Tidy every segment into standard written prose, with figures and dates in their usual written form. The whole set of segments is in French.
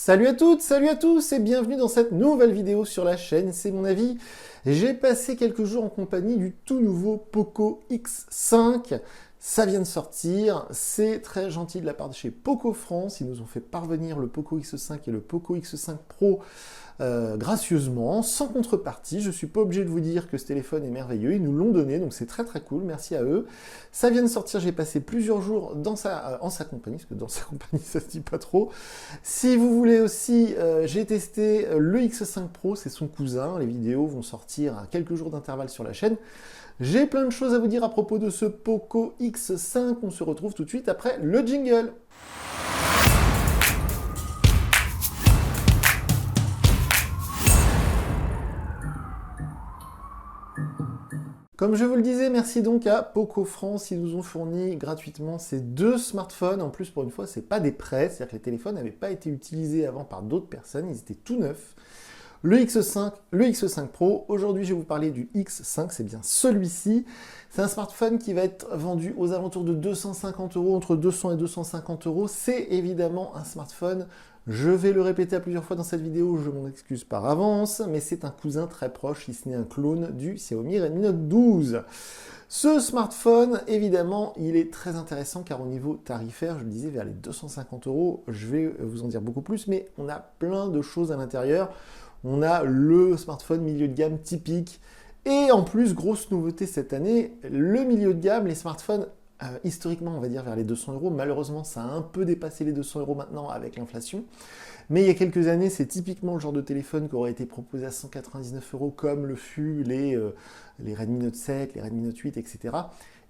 Salut à toutes, salut à tous et bienvenue dans cette nouvelle vidéo sur la chaîne, c'est mon avis. J'ai passé quelques jours en compagnie du tout nouveau Poco X5. Ça vient de sortir, c'est très gentil de la part de chez Poco France. Ils nous ont fait parvenir le Poco X5 et le Poco X5 Pro gracieusement, sans contrepartie. Je suis pas obligé de vous dire que ce téléphone est merveilleux, ils nous l'ont donné, donc c'est très très cool, merci à eux. Ça vient de sortir, j'ai passé plusieurs jours en sa compagnie, parce que dans sa compagnie ça se dit pas trop. Si vous voulez aussi, j'ai testé le X5 Pro, c'est son cousin, les vidéos vont sortir à quelques jours d'intervalle sur la chaîne. J'ai plein de choses à vous dire à propos de ce Poco X5, on se retrouve tout de suite après le jingle. Comme je vous le disais, merci donc à Poco France, ils nous ont fourni gratuitement ces deux smartphones. En plus, pour une fois, c'est pas des prêts, c'est-à-dire que les téléphones n'avaient pas été utilisés avant par d'autres personnes, ils étaient tout neufs. Le X5 Pro, aujourd'hui je vais vous parler du X5, c'est bien celui-ci. C'est un smartphone qui va être vendu aux alentours de 250 €, entre 200 et 250 €. C'est évidemment un smartphone, je vais le répéter à plusieurs fois dans cette vidéo, je m'en excuse par avance, mais c'est un cousin très proche, si ce n'est un clone du Xiaomi Redmi Note 12. Ce smartphone, évidemment, il est très intéressant car au niveau tarifaire, je le disais, vers les 250 €, je vais vous en dire beaucoup plus, mais on a plein de choses à l'intérieur. On a le smartphone milieu de gamme typique. Et en plus, grosse nouveauté cette année, le milieu de gamme, les smartphones, historiquement, on va dire vers les 200 €. Malheureusement, ça a un peu dépassé les 200 € maintenant avec l'inflation. Mais il y a quelques années, c'est typiquement le genre de téléphone qui aurait été proposé à 199 € comme le fut les Redmi Note 7, les Redmi Note 8, etc.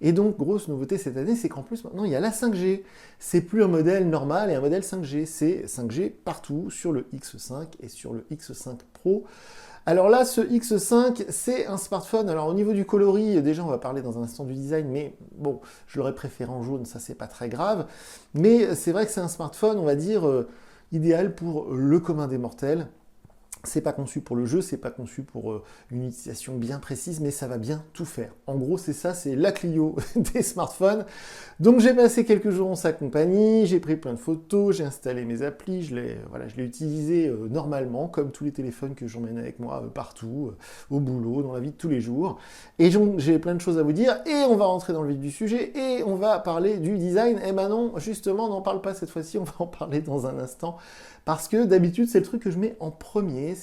Et donc, grosse nouveauté cette année, c'est qu'en plus, maintenant, il y a la 5G. C'est plus un modèle normal et un modèle 5G. C'est 5G partout sur le X5 et sur le X5 Pro. Alors là, ce X5, c'est un smartphone. Alors au niveau du coloris, déjà, on va parler dans un instant du design, mais bon, je l'aurais préféré en jaune, ça, c'est pas très grave. Mais c'est vrai que c'est un smartphone, on va dire, idéal pour le commun des mortels. C'est pas conçu pour le jeu, c'est pas conçu pour une utilisation bien précise, mais ça va bien tout faire. En gros, c'est ça, c'est la Clio des smartphones. Donc j'ai passé quelques jours en sa compagnie, j'ai pris plein de photos, j'ai installé mes applis, je l'ai utilisé normalement, comme tous les téléphones que j'emmène avec moi partout, au boulot, dans la vie de tous les jours. Et j'ai plein de choses à vous dire, et on va rentrer dans le vif du sujet, et on va parler du design. Et ben non, justement, n'en parle pas cette fois-ci, on va en parler dans un instant. Parce que d'habitude, c'est le truc que je mets en premier.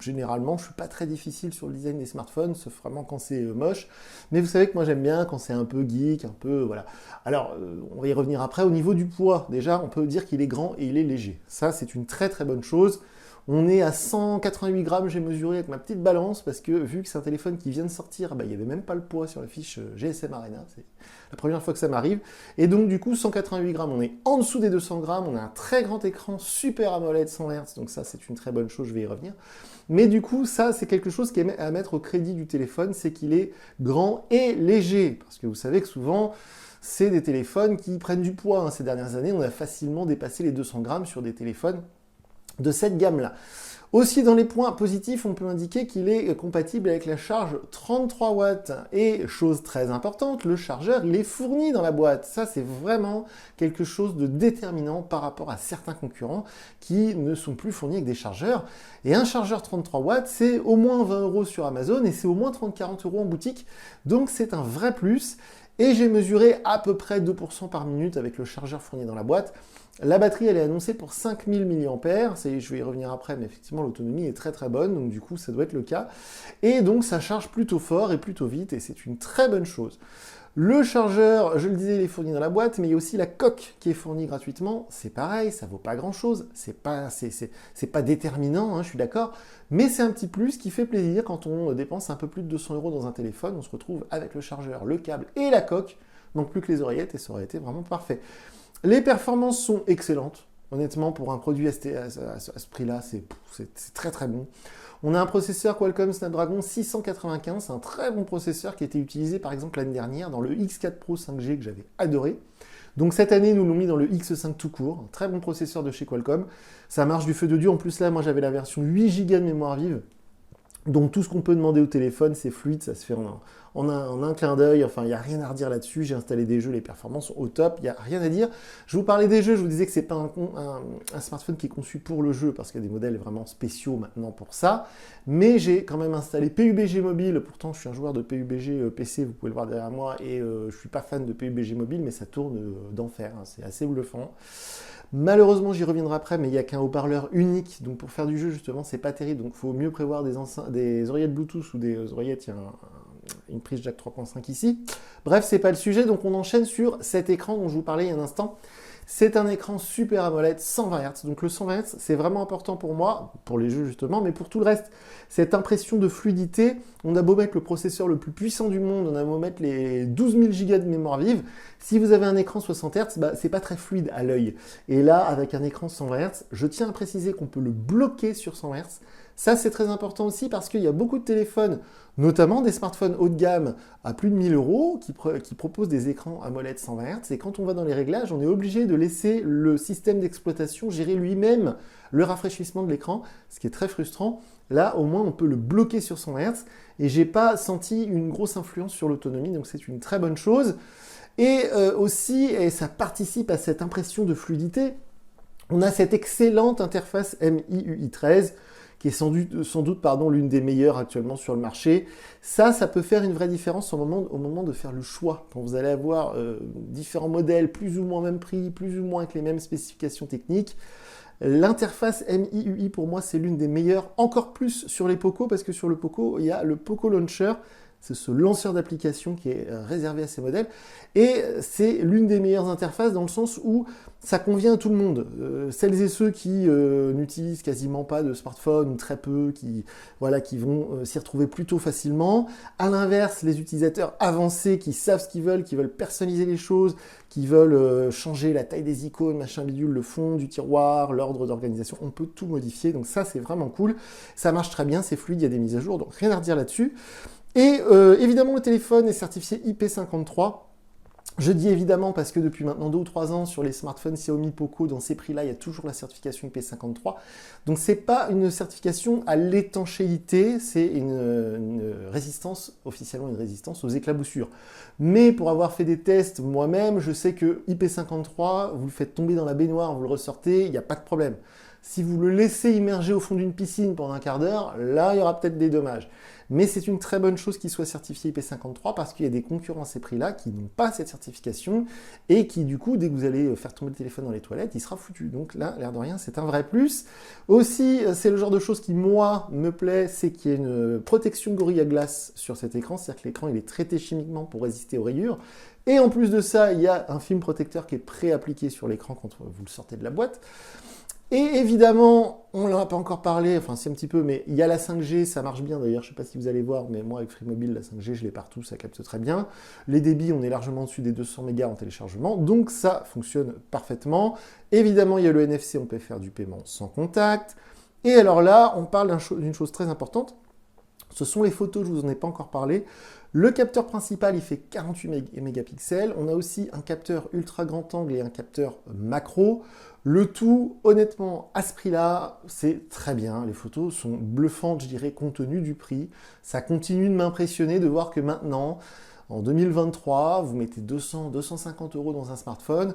Généralement, je ne suis pas très difficile sur le design des smartphones, sauf vraiment quand c'est moche. Mais vous savez que moi, j'aime bien quand c'est un peu geek, un peu... voilà. Alors, on va y revenir après. Au niveau du poids, déjà, on peut dire qu'il est grand et il est léger. Ça, c'est une très très bonne chose. On est à 188 grammes, j'ai mesuré avec ma petite balance, parce que vu que c'est un téléphone qui vient de sortir, il n'y avait même pas le poids sur la fiche GSM Arena, c'est la première fois que ça m'arrive. Et donc du coup, 188 grammes, on est en dessous des 200 grammes, on a un très grand écran, super AMOLED 100 Hz, donc ça c'est une très bonne chose, je vais y revenir. Mais du coup, ça c'est quelque chose qui est à mettre au crédit du téléphone, c'est qu'il est grand et léger, parce que vous savez que souvent, c'est des téléphones qui prennent du poids. Hein. Ces dernières années, on a facilement dépassé les 200 grammes sur des téléphones de cette gamme-là. Aussi, dans les points positifs, on peut indiquer qu'il est compatible avec la charge 33 watts. Et chose très importante, le chargeur, il est fourni dans la boîte. Ça, c'est vraiment quelque chose de déterminant par rapport à certains concurrents qui ne sont plus fournis avec des chargeurs. Et un chargeur 33 watts, c'est au moins 20 € sur Amazon et c'est au moins 30-40 € en boutique. Donc, c'est un vrai plus. Et j'ai mesuré à peu près 2% par minute avec le chargeur fourni dans la boîte. La batterie, elle est annoncée pour 5000 mAh, je vais y revenir après, mais effectivement, l'autonomie est très très bonne, donc du coup, ça doit être le cas. Et donc, ça charge plutôt fort et plutôt vite, et c'est une très bonne chose. Le chargeur, je le disais, il est fourni dans la boîte, mais il y a aussi la coque qui est fournie gratuitement. C'est pareil, ça vaut pas grand-chose, c'est pas déterminant, hein, je suis d'accord, mais c'est un petit plus qui fait plaisir quand on dépense un peu plus de 200 € dans un téléphone, on se retrouve avec le chargeur, le câble et la coque, donc plus que les oreillettes, et ça aurait été vraiment parfait. Les performances sont excellentes. Honnêtement, pour un produit à ce prix-là, c'est très très bon. On a un processeur Qualcomm Snapdragon 695, un très bon processeur qui a été utilisé par exemple l'année dernière dans le X4 Pro 5G que j'avais adoré. Donc cette année, nous l'ont mis dans le X5 tout court, un très bon processeur de chez Qualcomm. Ça marche du feu de Dieu. En plus là, moi j'avais la version 8 Go de mémoire vive. Donc tout ce qu'on peut demander au téléphone, c'est fluide, ça se fait en un clin d'œil. Enfin, il n'y a rien à redire là-dessus. J'ai installé des jeux, les performances sont au top, il n'y a rien à dire. Je vous parlais des jeux, je vous disais que c'est pas un smartphone qui est conçu pour le jeu, parce qu'il y a des modèles vraiment spéciaux maintenant pour ça. Mais j'ai quand même installé PUBG Mobile. Pourtant, je suis un joueur de PUBG PC, vous pouvez le voir derrière moi, et je suis pas fan de PUBG Mobile, mais ça tourne d'enfer, hein, c'est assez bluffant. Malheureusement, j'y reviendrai après, mais il n'y a qu'un haut-parleur unique, donc pour faire du jeu, justement, c'est pas terrible, donc il faut mieux prévoir des oreillettes Bluetooth ou des oreillettes, il y a une prise jack 3.5 ici. Bref, c'est pas le sujet, donc on enchaîne sur cet écran dont je vous parlais il y a un instant. C'est un écran Super AMOLED 120 Hz. Donc le 120 Hz, c'est vraiment important pour moi, pour les jeux justement, mais pour tout le reste. Cette impression de fluidité, on a beau mettre le processeur le plus puissant du monde, on a beau mettre les 12 000 Go de mémoire vive, si vous avez un écran 60 Hz, c'est pas très fluide à l'œil. Et là, avec un écran 120 Hz, je tiens à préciser qu'on peut le bloquer sur 120 Hz. Ça, c'est très important aussi parce qu'il y a beaucoup de téléphones, notamment des smartphones haut de gamme à plus de 1000 euros, qui proposent des écrans AMOLED 120 Hz. Et quand on va dans les réglages, on est obligé de laisser le système d'exploitation gérer lui-même le rafraîchissement de l'écran, ce qui est très frustrant. Là, au moins, on peut le bloquer sur 120 Hz. Et j'ai pas senti une grosse influence sur l'autonomie, donc c'est une très bonne chose. Et aussi, et ça participe à cette impression de fluidité, on a cette excellente interface MIUI 13, qui est sans doute l'une des meilleures actuellement sur le marché. Ça peut faire une vraie différence au moment de faire le choix. Quand vous allez avoir différents modèles, plus ou moins même prix, plus ou moins avec les mêmes spécifications techniques, l'interface MIUI, pour moi, c'est l'une des meilleures, encore plus sur les Poco, parce que sur le Poco, il y a le Poco Launcher. C'est ce lanceur d'application qui est réservé à ces modèles. Et c'est l'une des meilleures interfaces dans le sens où ça convient à tout le monde. Celles et ceux qui n'utilisent quasiment pas de smartphone, ou très peu, qui vont s'y retrouver plutôt facilement. À l'inverse, les utilisateurs avancés qui savent ce qu'ils veulent personnaliser les choses, qui veulent changer la taille des icônes, machin bidule, le fond du tiroir, l'ordre d'organisation, on peut tout modifier. Donc ça, c'est vraiment cool. Ça marche très bien, c'est fluide, il y a des mises à jour, donc rien à redire là-dessus. Et évidemment, le téléphone est certifié IP53. Je dis évidemment parce que depuis maintenant 2 ou 3 ans, sur les smartphones Xiaomi Poco, dans ces prix-là, il y a toujours la certification IP53. Donc c'est pas une certification à l'étanchéité, c'est une résistance, officiellement une résistance aux éclaboussures. Mais pour avoir fait des tests moi-même, je sais que IP53, vous le faites tomber dans la baignoire, vous le ressortez, il n'y a pas de problème. Si vous le laissez immerger au fond d'une piscine pendant un quart d'heure, là, il y aura peut-être des dommages. Mais c'est une très bonne chose qu'il soit certifié IP53 parce qu'il y a des concurrents à ces prix-là qui n'ont pas cette certification et qui, du coup, dès que vous allez faire tomber le téléphone dans les toilettes, il sera foutu. Donc là, l'air de rien, c'est un vrai plus. Aussi, c'est le genre de chose qui, moi, me plaît, c'est qu'il y ait une protection Gorilla Glass sur cet écran. C'est-à-dire que l'écran, il est traité chimiquement pour résister aux rayures. Et en plus de ça, il y a un film protecteur qui est pré-appliqué sur l'écran quand vous le sortez de la boîte. Et évidemment, on n'en a pas encore parlé, enfin c'est un petit peu, mais il y a la 5G, ça marche bien d'ailleurs, je ne sais pas si vous allez voir, mais moi avec Free Mobile, la 5G, je l'ai partout, ça capte très bien. Les débits, on est largement au-dessus des 200 mégas en téléchargement, donc ça fonctionne parfaitement. Évidemment, il y a le NFC, on peut faire du paiement sans contact. Et alors là, on parle d'une chose très importante, ce sont les photos, je ne vous en ai pas encore parlé. Le capteur principal, il fait 48 mégapixels. On a aussi un capteur ultra grand angle et un capteur macro. Le tout, honnêtement, à ce prix-là, c'est très bien. Les photos sont bluffantes, je dirais, compte tenu du prix. Ça continue de m'impressionner de voir que maintenant, en 2023, vous mettez 200, 250 € dans un smartphone.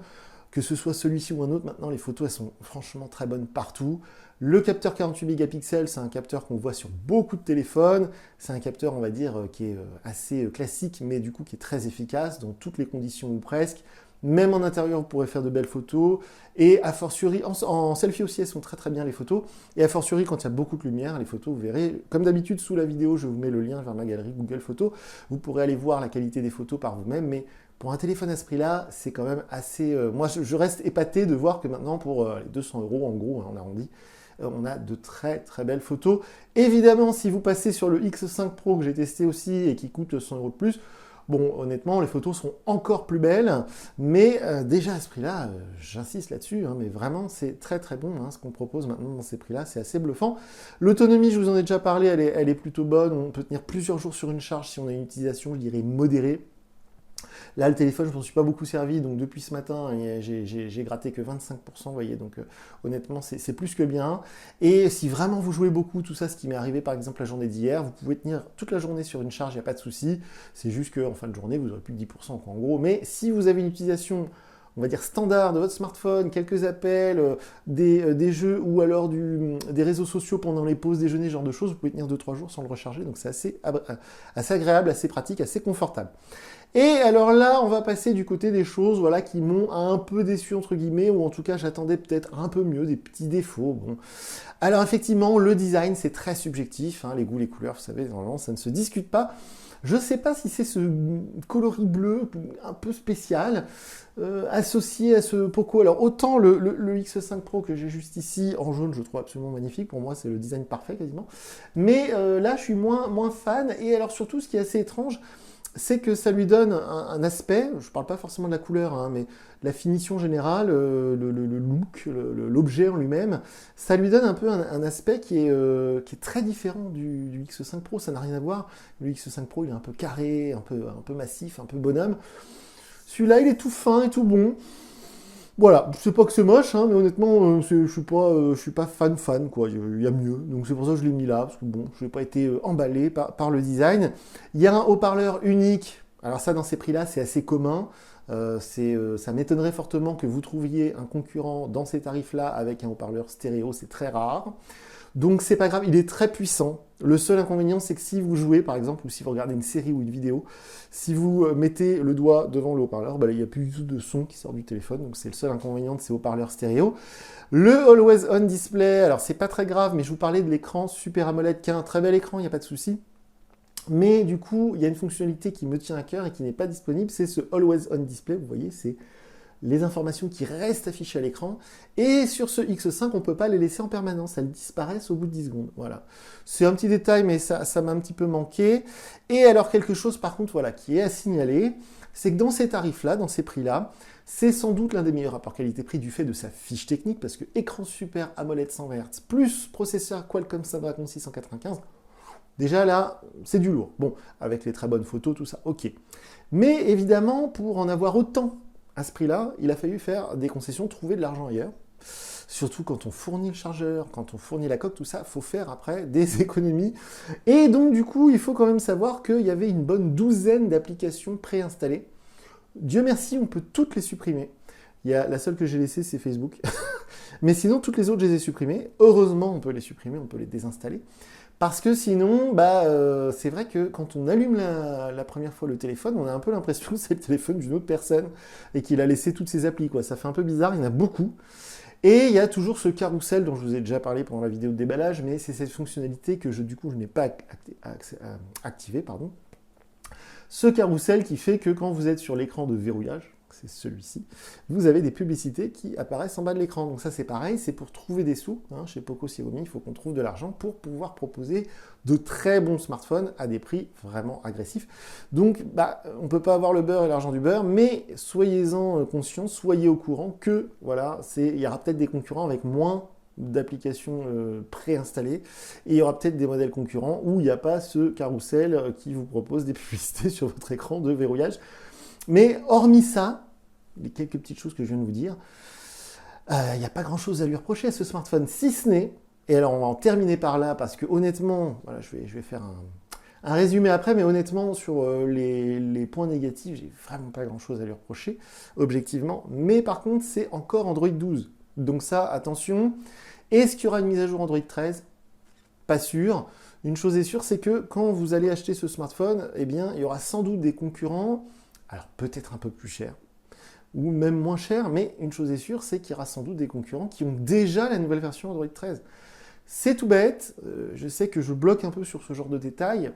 Que ce soit celui-ci ou un autre, maintenant, les photos, elles sont franchement très bonnes partout. Le capteur 48 mégapixels, c'est un capteur qu'on voit sur beaucoup de téléphones. C'est un capteur, on va dire, qui est assez classique, mais du coup qui est très efficace dans toutes les conditions ou presque. Même en intérieur, vous pourrez faire de belles photos. Et a fortiori, en selfie aussi, elles sont très très bien les photos. Et a fortiori, quand il y a beaucoup de lumière, les photos, vous verrez, comme d'habitude, sous la vidéo, je vous mets le lien vers ma galerie Google Photos. Vous pourrez aller voir la qualité des photos par vous-même, mais pour un téléphone à ce prix-là, c'est quand même assez... moi, je reste épaté de voir que maintenant, pour les 200 €, en gros, on arrondit, on a de très très belles photos. Évidemment, si vous passez sur le X5 Pro que j'ai testé aussi et qui coûte 100 € de plus, bon, honnêtement, les photos sont encore plus belles, mais déjà à ce prix-là, j'insiste là-dessus, hein, mais vraiment, c'est très très bon hein, ce qu'on propose maintenant dans ces prix-là, c'est assez bluffant. L'autonomie, je vous en ai déjà parlé, elle est plutôt bonne, on peut tenir plusieurs jours sur une charge si on a une utilisation, je dirais, modérée. Là, le téléphone, je ne m'en suis pas beaucoup servi, donc depuis ce matin, j'ai gratté que 25%, vous voyez, donc honnêtement, c'est plus que bien. Et si vraiment vous jouez beaucoup, tout ça, ce qui m'est arrivé par exemple la journée d'hier, vous pouvez tenir toute la journée sur une charge, il n'y a pas de souci. C'est juste qu'en fin de journée, vous n'aurez plus que 10%, quoi, en gros. Mais si vous avez une utilisation, on va dire standard de votre smartphone, quelques appels, des jeux ou alors des réseaux sociaux pendant les pauses déjeuner, ce genre de choses, vous pouvez tenir 2-3 jours sans le recharger, donc c'est assez agréable, assez pratique, assez confortable. Et alors là, on va passer du côté des choses voilà, qui m'ont un peu déçu, entre guillemets, ou en tout cas, j'attendais peut-être un peu mieux, des petits défauts. Bon. Alors effectivement, le design, c'est très subjectif, hein, les goûts, les couleurs, vous savez, normalement, ça ne se discute pas. Je ne sais pas si c'est ce coloris bleu un peu spécial, associé à ce Poco. Alors autant le X5 Pro que j'ai juste ici, en jaune, je trouve absolument magnifique, pour moi c'est le design parfait quasiment. Mais là, je suis moins fan, et alors surtout, ce qui est assez étrange, c'est que ça lui donne un aspect, je ne parle pas forcément de la couleur, hein, mais la finition générale, le look, l'objet en lui-même, ça lui donne un peu un aspect qui est très différent du X5 Pro, ça n'a rien à voir. Le X5 Pro, il est un peu carré, un peu massif, un peu bonhomme. Celui-là, il est tout fin et tout bon. Voilà, je sais pas que c'est moche, hein, mais honnêtement, je suis pas fan, quoi. Il y a mieux, donc c'est pour ça que je l'ai mis là, parce que bon, je n'ai pas été emballé par le design. Il y a un haut-parleur unique. Alors ça, dans ces prix-là, c'est assez commun. Ça m'étonnerait fortement que vous trouviez un concurrent dans ces tarifs-là avec un haut-parleur stéréo, c'est très rare. Donc c'est pas grave, il est très puissant. Le seul inconvénient, c'est que si vous jouez, par exemple, ou si vous regardez une série ou une vidéo, si vous mettez le doigt devant le haut-parleur, il n'y a plus du tout de son qui sort du téléphone, donc c'est le seul inconvénient de ces haut-parleurs stéréo. Le Always On Display, alors c'est pas très grave, mais je vous parlais de l'écran Super AMOLED, qui a un très bel écran, il n'y a pas de souci. Mais du coup, il y a une fonctionnalité qui me tient à cœur et qui n'est pas disponible, c'est ce Always On Display, vous voyez, c'est les informations qui restent affichées à l'écran. Et sur ce X5, on ne peut pas les laisser en permanence, elles disparaissent au bout de 10 secondes. Voilà. C'est un petit détail, mais ça m'a un petit peu manqué. Et alors, quelque chose, par contre, voilà, qui est à signaler, c'est que dans ces tarifs-là, dans ces prix-là, c'est sans doute l'un des meilleurs rapports qualité-prix du fait de sa fiche technique, parce que écran Super AMOLED 120 Hz plus processeur Qualcomm Snapdragon 695, déjà là, c'est du lourd. Bon, avec les très bonnes photos, tout ça, ok. Mais évidemment, pour en avoir autant à ce prix-là, il a fallu faire des concessions, trouver de l'argent ailleurs. Surtout quand on fournit le chargeur, quand on fournit la coque, tout ça, il faut faire après des économies. Et donc du coup, il faut quand même savoir qu'il y avait une bonne douzaine d'applications préinstallées. Dieu merci, on peut toutes les supprimer. La seule que j'ai laissée, c'est Facebook. Mais sinon, toutes les autres, je les ai supprimées. Heureusement, on peut les supprimer, on peut les désinstaller. Parce que sinon, c'est vrai que quand on allume la première fois le téléphone, on a un peu l'impression que c'est le téléphone d'une autre personne et qu'il a laissé toutes ses applis, quoi. Ça fait un peu bizarre, il y en a beaucoup. Et il y a toujours ce carrousel dont je vous ai déjà parlé pendant la vidéo de déballage, mais c'est cette fonctionnalité que je n'ai pas activée, pardon. Ce carrousel qui fait que quand vous êtes sur l'écran de verrouillage, c'est celui-ci, vous avez des publicités qui apparaissent en bas de l'écran. Donc ça c'est pareil, c'est pour trouver des sous. Hein, chez Poco Xiaomi, il faut qu'on trouve de l'argent pour pouvoir proposer de très bons smartphones à des prix vraiment agressifs. Donc on ne peut pas avoir le beurre et l'argent du beurre, mais soyez-en conscients, soyez au courant que voilà, il y aura peut-être des concurrents avec moins d'applications préinstallées et il y aura peut-être des modèles concurrents où il n'y a pas ce carrousel qui vous propose des publicités sur votre écran de verrouillage. Mais hormis ça, les quelques petites choses que je viens de vous dire, il n'y a pas grand-chose à lui reprocher à ce smartphone, si ce n'est, et alors on va en terminer par là, parce que honnêtement, voilà, je vais faire un résumé après, mais honnêtement, sur les points négatifs, j'ai vraiment pas grand-chose à lui reprocher, objectivement, mais par contre, c'est encore Android 12. Donc ça, attention, est-ce qu'il y aura une mise à jour Android 13 ? Pas sûr. Une chose est sûre, c'est que quand vous allez acheter ce smartphone, eh bien, il y aura sans doute des concurrents, alors peut-être un peu plus cher, ou même moins cher, mais une chose est sûre, c'est qu'il y aura sans doute des concurrents qui ont déjà la nouvelle version Android 13. C'est tout bête, je sais que je bloque un peu sur ce genre de détails,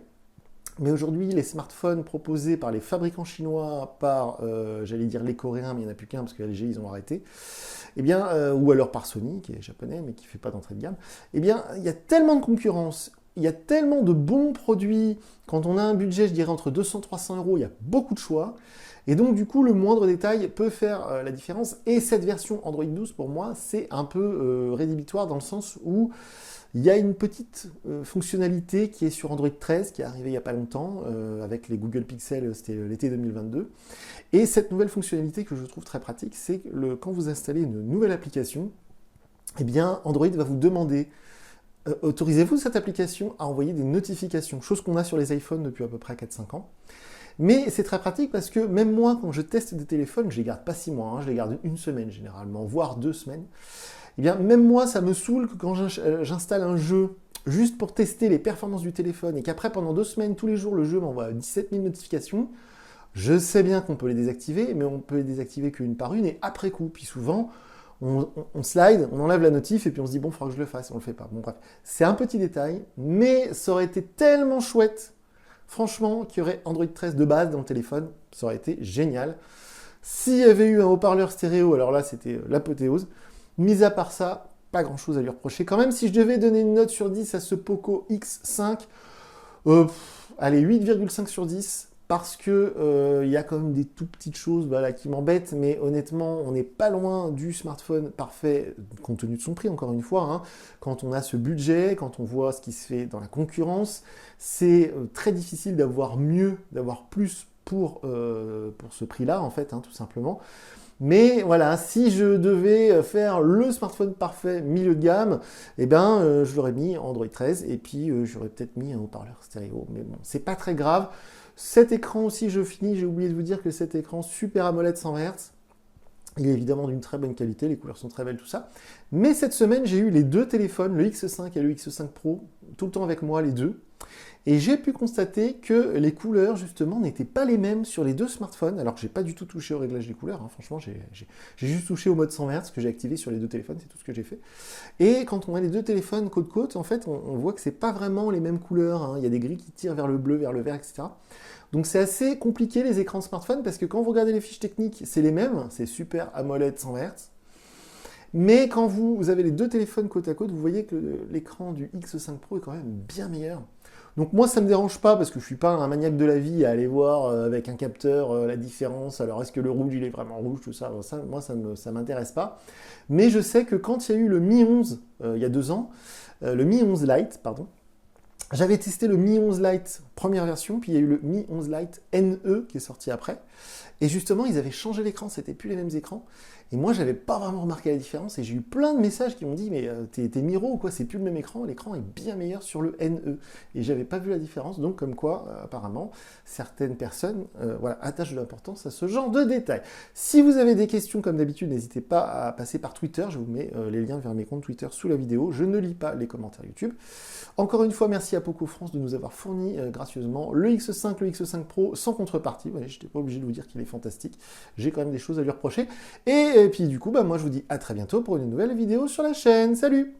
mais aujourd'hui, les smartphones proposés par les fabricants chinois, par, j'allais dire les Coréens, mais il n'y en a plus qu'un parce que LG, ils ont arrêté, eh bien, ou alors par Sony, qui est japonais, mais qui ne fait pas d'entrée de gamme, eh bien, il y a tellement de concurrence, il y a tellement de bons produits, quand on a un budget, je dirais, entre 200 et 300 euros, il y a beaucoup de choix. Et donc, du coup, le moindre détail peut faire la différence. Et cette version Android 12, pour moi, c'est un peu rédhibitoire dans le sens où il y a une petite fonctionnalité qui est sur Android 13, qui est arrivée il n'y a pas longtemps, avec les Google Pixel, c'était l'été 2022. Et cette nouvelle fonctionnalité que je trouve très pratique, c'est que quand vous installez une nouvelle application, eh bien, Android va vous demander autorisez-vous cette application à envoyer des notifications, chose qu'on a sur les iPhones depuis à peu près 4-5 ans. Mais c'est très pratique parce que même moi, quand je teste des téléphones, je les garde pas 6 mois, hein, je les garde une semaine généralement, voire 2 semaines. Eh bien, même moi, ça me saoule que quand j'installe un jeu juste pour tester les performances du téléphone et qu'après, pendant 2 semaines, tous les jours, le jeu m'envoie 17 000 notifications. Je sais bien qu'on peut les désactiver, mais on peut les désactiver qu'une par une et après coup. Puis souvent, on slide, on enlève la notif et puis on se dit bon, il faudra que je le fasse, on le fait pas. Bon bref, c'est un petit détail, mais ça aurait été tellement chouette, franchement, qu'il y aurait Android 13 de base dans le téléphone, ça aurait été génial. S'il y avait eu un haut-parleur stéréo, alors là c'était l'apothéose. Mis à part ça, pas grand chose à lui reprocher. Quand même, si je devais donner une note sur 10 à ce Poco X5, allez, 8,5 sur 10. Parce que y a quand même des tout petites choses voilà, qui m'embêtent, mais honnêtement, on n'est pas loin du smartphone parfait, compte tenu de son prix, encore une fois. Hein. Quand on a ce budget, quand on voit ce qui se fait dans la concurrence, c'est très difficile d'avoir mieux, d'avoir plus pour ce prix-là, en fait, hein, tout simplement. Mais voilà, si je devais faire le smartphone parfait milieu de gamme, eh ben, je l'aurais mis Android 13 et puis j'aurais peut-être mis un haut-parleur stéréo. Mais bon, c'est pas très grave. Cet écran aussi, je finis, j'ai oublié de vous dire que cet écran Super AMOLED 120 Hz, il est évidemment d'une très bonne qualité, les couleurs sont très belles, tout ça. Mais cette semaine, j'ai eu les deux téléphones, le X5 et le X5 Pro, tout le temps avec moi, les deux. Et j'ai pu constater que les couleurs, justement, n'étaient pas les mêmes sur les deux smartphones, alors que j'ai pas du tout touché au réglage des couleurs, hein. Franchement, j'ai juste touché au mode 120 Hz que j'ai activé sur les deux téléphones, c'est tout ce que j'ai fait. Et quand on a les deux téléphones côte-côte, en fait, on voit que c'est pas vraiment les mêmes couleurs, hein. Il y a des gris qui tirent vers le bleu, vers le vert, etc. Donc c'est assez compliqué les écrans smartphone, parce que quand vous regardez les fiches techniques, c'est les mêmes, c'est Super AMOLED 120 Hz. Mais quand vous avez les deux téléphones côte à côte, vous voyez que l'écran du X5 Pro est quand même bien meilleur. Donc moi, ça ne me dérange pas, parce que je ne suis pas un maniaque de la vie à aller voir avec un capteur la différence. Alors, est-ce que le rouge, il est vraiment rouge, tout ça, moi, ça ne m'intéresse pas. Mais je sais que quand il y a eu le Mi 11, il y a 2 ans, le Mi 11 Lite, pardon, j'avais testé le Mi 11 Lite première version, puis il y a eu le Mi 11 Lite NE qui est sorti après. Et justement, ils avaient changé l'écran, c'était plus les mêmes écrans. Et moi, j'avais pas vraiment remarqué la différence. Et j'ai eu plein de messages qui m'ont dit mais t'es Miro ou quoi, c'est plus le même écran, l'écran est bien meilleur sur le NE. Et j'avais pas vu la différence. Donc comme quoi, apparemment, certaines personnes voilà, attachent de l'importance à ce genre de détails. Si vous avez des questions, comme d'habitude, n'hésitez pas à passer par Twitter. Je vous mets les liens vers mes comptes Twitter sous la vidéo. Je ne lis pas les commentaires YouTube. Encore une fois, merci à Poco France de nous avoir fourni gracieusement le X5, le X5 Pro sans contrepartie. Ouais, je n'étais pas obligé de vous dire qu'il est fantastique. J'ai quand même des choses à lui reprocher. Et puis du coup, moi je vous dis à très bientôt pour une nouvelle vidéo sur la chaîne. Salut!